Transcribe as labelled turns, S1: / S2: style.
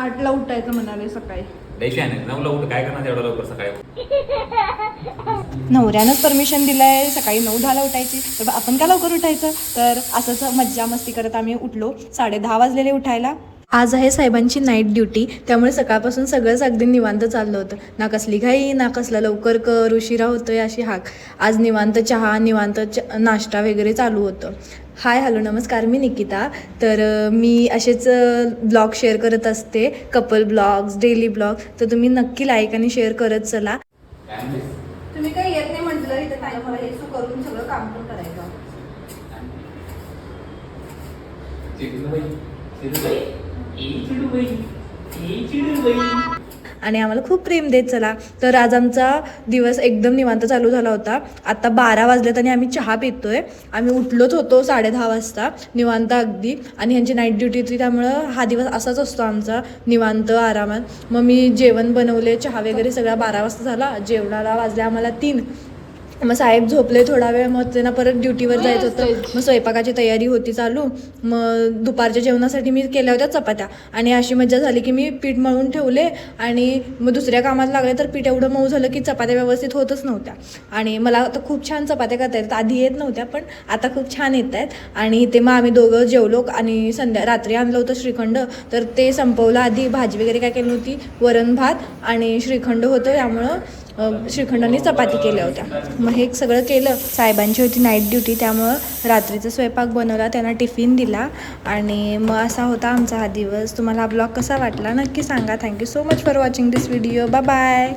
S1: 8ला उठायचं म्हणाले सकाळी.
S2: नऊला उठ, काय करणार एवढं लवकर सकाळी?
S1: नवऱ्यानंच परमिशन दिलंय सकाळी 9-10ला उठायची, तर आपण का लवकर उठायचं. तर असंच मज्जा मस्ती करत आम्ही उठलो. 10:30 वाजलेले उठायला. आज आहे साहेबांची नाईट ड्युटी, त्यामुळे सकाळपासून सगळंच अगदी निवांत चाललं होतं. ना कसली घाई ना कसला लवकर कर उशिरा होतोय अशी हाक. आज निवांत चहा निवांत नाश्ता वगैरे चालू होतं. हाय हॅलो नमस्कार, मी निकिता. तर मी असेच ब्लॉग शेअर करत असते, कपल ब्लॉग्स, डेली ब्लॉग. तर तुम्ही नक्की लाईक आणि शेअर करत चला. तुम्ही काही येत नाही म्हटलं इथं काय, मला हे करून सगळं काम पण करायचं. आणि आम्हाला खूप प्रेम देत चला. तर आज आमचा दिवस एकदम निवांत चालू झाला होता. आता 12 वाजलेत आणि आम्ही चहा पितोय. आम्ही उठलोच होतो 10:30 वाजता निवांत अगदी. आणि ह्यांची नाईट ड्युटी होती, त्यामुळं हा दिवस असाच असतो आमचा निवांत आरामात. मग मी जेवण बनवले, चहा वगैरे सगळा 12 वाजता झाला. जेवणाला वाजले आम्हाला 3. मग साहेब झोपले थोडा वेळ, मग त्यांना परत ड्युटीवर जायचं होतं. मग स्वयंपाकाची तयारी होती चालू. मग दुपारच्या जेवणासाठी मी केल्या होत्या चपात्या. आणि अशी मजा झाली की मी पीठ मळून ठेवले आणि मग दुसऱ्या कामात लागले तर पीठ एवढं मऊ झालं की चपात्या व्यवस्थित होतच नव्हत्या. आणि मला आता खूप छान चपात्या करता येतात, आधी येत नव्हत्या पण आता खूप छान येत आहेत. आणि ते मग आम्ही दोघं जेवलो. आणि रात्री आणलं होतं श्रीखंड, तर ते संपवलं आधी. भाजी वगैरे काय केली नव्हती, वरण भात आणि श्रीखंड होतं, त्यामुळं श्रीखंडाने चपाती केल्या होत्या. मग हे सगळं केलं. साहेबांची होती नाईट ड्युटी, त्यामुळं रात्रीचा स्वयंपाक बनवला, त्यांना टिफिन दिला. आणि मग असा होता आमचा हा दिवस. तुम्हाला हा ब्लॉग कसा वाटला नक्की सांगा. Thank you so much for watching this video. Bye bye.